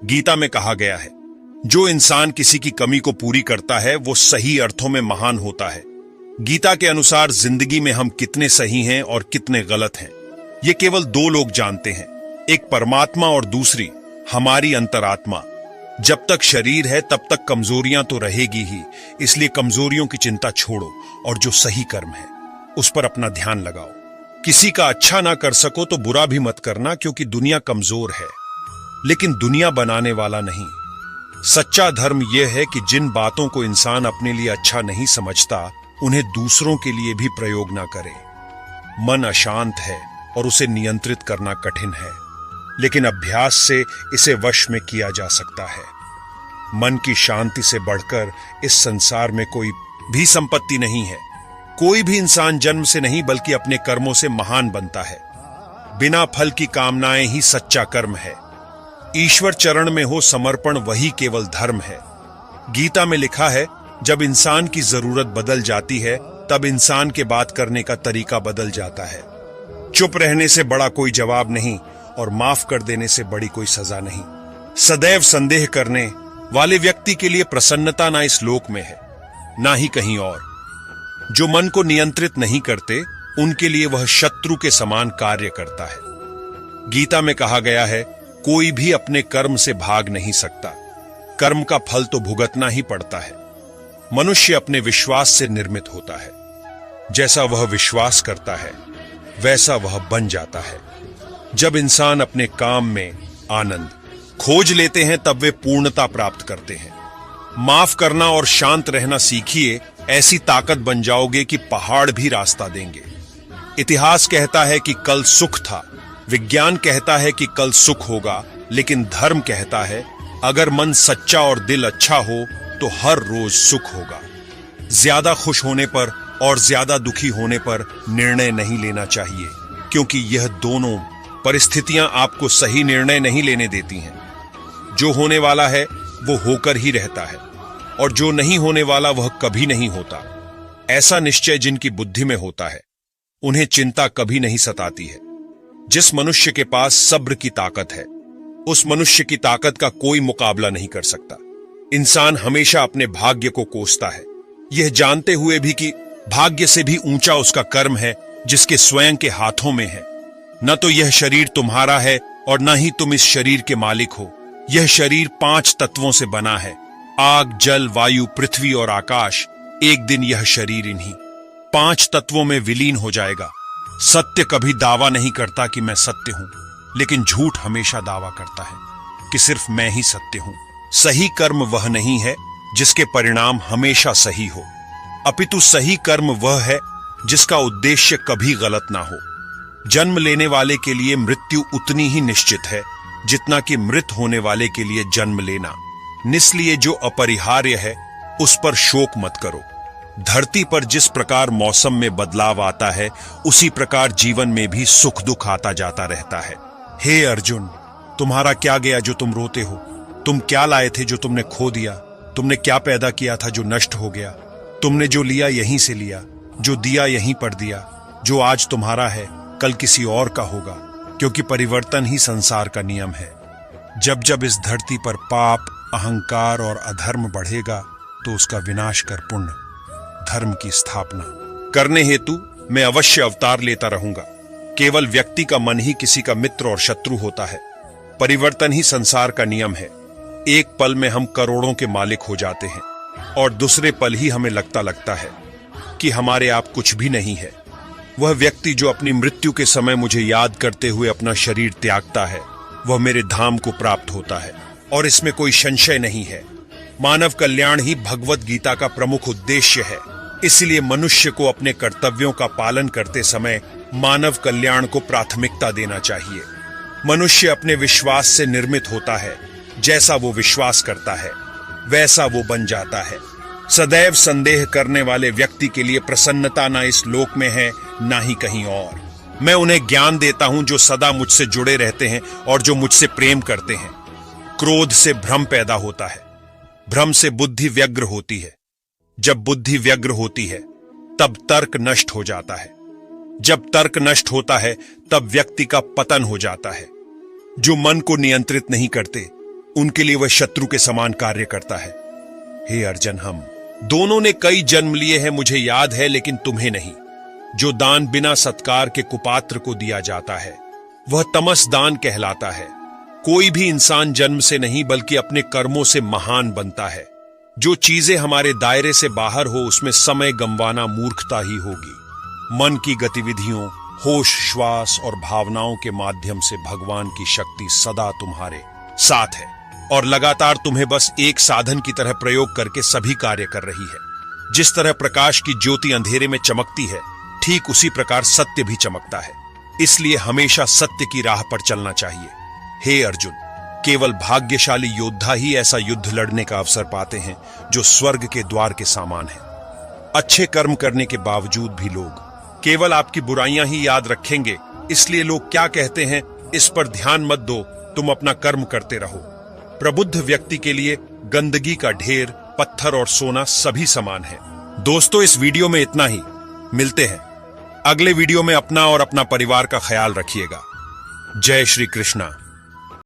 गीता में कहा गया है, जो इंसान किसी की कमी को पूरी करता है वो सही अर्थों में महान होता है। गीता के अनुसार जिंदगी में हम कितने सही हैं और कितने गलत हैं, ये केवल दो लोग जानते हैं, एक परमात्मा और दूसरी हमारी अंतरात्मा। जब तक शरीर है तब तक कमजोरियां तो रहेगी ही, इसलिए कमजोरियों की चिंता छोड़ो और जो सही कर्म है उस पर अपना ध्यान लगाओ। किसी का अच्छा ना कर सको तो बुरा भी मत करना, क्योंकि दुनिया कमजोर है लेकिन दुनिया बनाने वाला नहीं। सच्चा धर्म यह है कि जिन बातों को इंसान अपने लिए अच्छा नहीं समझता उन्हें दूसरों के लिए भी प्रयोग ना करे। मन अशांत है और उसे नियंत्रित करना कठिन है, लेकिन अभ्यास से इसे वश में किया जा सकता है। मन की शांति से बढ़कर इस संसार में कोई भी संपत्ति नहीं है। कोई भी इंसान जन्म से नहीं बल्कि अपने कर्मों से महान बनता है। बिना फल की कामनाएं ही सच्चा कर्म है। ईश्वर चरण में हो समर्पण वही केवल धर्म है। गीता में लिखा है, जब इंसान की जरूरत बदल जाती है तब इंसान के बात करने का तरीका बदल जाता है। चुप रहने से बड़ा कोई जवाब नहीं और माफ कर देने से बड़ी कोई सजा नहीं। सदैव संदेह करने वाले व्यक्ति के लिए प्रसन्नता ना इस लोक में है ना ही कहीं और। जो मन को नियंत्रित नहीं करते उनके लिए वह शत्रु के समान कार्य करता है। गीता में कहा गया है, कोई भी अपने कर्म से भाग नहीं सकता, कर्म का फल तो भुगतना ही पड़ता है। मनुष्य अपने विश्वास से निर्मित होता है। जैसा वह विश्वास करता है वैसा वह बन जाता है। जब इंसान अपने काम में आनंद खोज लेते हैं तब वे पूर्णता प्राप्त करते हैं। माफ करना और शांत रहना सीखिए, ऐसी ताकत बन जाओगे कि पहाड़ भी रास्ता देंगे। इतिहास कहता है कि कल सुख था, विज्ञान कहता है कि कल सुख होगा, लेकिन धर्म कहता है अगर मन सच्चा और दिल अच्छा हो तो हर रोज सुख होगा। ज्यादा खुश होने पर और ज्यादा दुखी होने पर निर्णय नहीं लेना चाहिए, क्योंकि यह दोनों परिस्थितियां आपको सही निर्णय नहीं लेने देती हैं। जो होने वाला है वो होकर ही रहता है और जो नहीं होने वाला वह कभी नहीं होता। ऐसा निश्चय जिनकी बुद्धि में होता है उन्हें चिंता कभी नहीं सताती है। जिस मनुष्य के पास सब्र की ताकत है उस मनुष्य की ताकत का कोई मुकाबला नहीं कर सकता। इंसान हमेशा अपने भाग्य को कोसता है, यह जानते हुए भी कि भाग्य से भी ऊंचा उसका कर्म है जिसके स्वयं के हाथों में है। न तो यह शरीर तुम्हारा है और न ही तुम इस शरीर के मालिक हो। यह शरीर 5 तत्वों से बना है, आग, जल, वायु, पृथ्वी और आकाश। एक दिन यह शरीर इन्हीं 5 तत्वों में विलीन हो जाएगा। सत्य कभी दावा नहीं करता कि मैं सत्य हूं, लेकिन झूठ हमेशा दावा करता है कि सिर्फ मैं ही सत्य हूं। सही कर्म वह नहीं है जिसके परिणाम हमेशा सही हो, अपितु सही कर्म वह है जिसका उद्देश्य कभी गलत ना हो। जन्म लेने वाले के लिए मृत्यु उतनी ही निश्चित है जितना कि मृत होने वाले के लिए जन्म लेना। इसलिए जो अपरिहार्य है उस पर शोक मत करो। धरती पर जिस प्रकार मौसम में बदलाव आता है उसी प्रकार जीवन में भी सुख दुख आता जाता रहता है। हे अर्जुन, तुम्हारा क्या गया जो तुम रोते हो? तुम क्या लाए थे जो तुमने खो दिया? तुमने क्या पैदा किया था जो नष्ट हो गया? तुमने जो लिया यहीं से लिया, जो दिया यहीं पर दिया। जो आज तुम्हारा है कल किसी और का होगा, क्योंकि परिवर्तन ही संसार का नियम है। जब जब इस धरती पर पाप, अहंकार और अधर्म बढ़ेगा तो उसका विनाश कर पुण्य, धर्म की स्थापना करने हेतु मैं अवश्य अवतार लेता रहूंगा। केवल व्यक्ति का मन ही किसी का मित्र और शत्रु होता है। परिवर्तन ही संसार का नियम है। एक पल में हम करोड़ों के मालिक हो जाते हैं और दूसरे पल ही हमें लगता है कि हमारे आप कुछ भी नहीं है। वह व्यक्ति जो अपनी मृत्यु के समय मुझे याद करते हुए अपना शरीर त्यागता है वह मेरे धाम को प्राप्त होता है, और इसमें कोई संशय नहीं है। मानव कल्याण ही भगवत गीता का प्रमुख उद्देश्य है। इसलिए मनुष्य को अपने कर्तव्यों का पालन करते समय मानव कल्याण को प्राथमिकता देना चाहिए। मनुष्य अपने विश्वास से निर्मित होता है। जैसा वो विश्वास करता है वैसा वो बन जाता है। सदैव संदेह करने वाले व्यक्ति के लिए प्रसन्नता ना इस लोक में है ना ही कहीं और। मैं उन्हें ज्ञान देता हूं जो सदा मुझसे जुड़े रहते हैं और जो मुझसे प्रेम करते हैं। क्रोध से भ्रम पैदा होता है, भ्रम से बुद्धि व्यग्र होती है। जब बुद्धि व्यग्र होती है तब तर्क नष्ट हो जाता है। जब तर्क नष्ट होता है तब व्यक्ति का पतन हो जाता है। जो मन को नियंत्रित नहीं करते उनके लिए वह शत्रु के समान कार्य करता है। हे अर्जुन, हम दोनों ने कई जन्म लिए हैं, मुझे याद है, लेकिन तुम्हें नहीं। जो दान बिना सत्कार के कुपात्र को दिया जाता है वह तमस दान कहलाता है। कोई भी इंसान जन्म से नहीं बल्कि अपने कर्मों से महान बनता है। जो चीजें हमारे दायरे से बाहर हो उसमें समय गंवाना मूर्खता ही होगी। मन की गतिविधियों, होश, श्वास और भावनाओं के माध्यम से भगवान की शक्ति सदा तुम्हारे साथ है और लगातार तुम्हें बस एक साधन की तरह प्रयोग करके सभी कार्य कर रही है। जिस तरह प्रकाश की ज्योति अंधेरे में चमकती है, ठीक उसी प्रकार सत्य भी चमकता है। इसलिए हमेशा सत्य की राह पर चलना चाहिए। हे अर्जुन, केवल भाग्यशाली योद्धा ही ऐसा युद्ध लड़ने का अवसर पाते हैं जो स्वर्ग के द्वार के समान है। अच्छे कर्म करने के बावजूद भी लोग केवल आपकी बुराइयां ही याद रखेंगे। इसलिए लोग क्या कहते हैं, इस पर ध्यान मत दो, तुम अपना कर्म करते रहो। प्रबुद्ध व्यक्ति के लिए गंदगी का ढेर, पत्थर और सोना सभी समान है। दोस्तों, इस वीडियो में इतना ही। मिलते हैं अगले वीडियो में। अपना और अपना परिवार का ख्याल रखिएगा। जय श्री कृष्णा।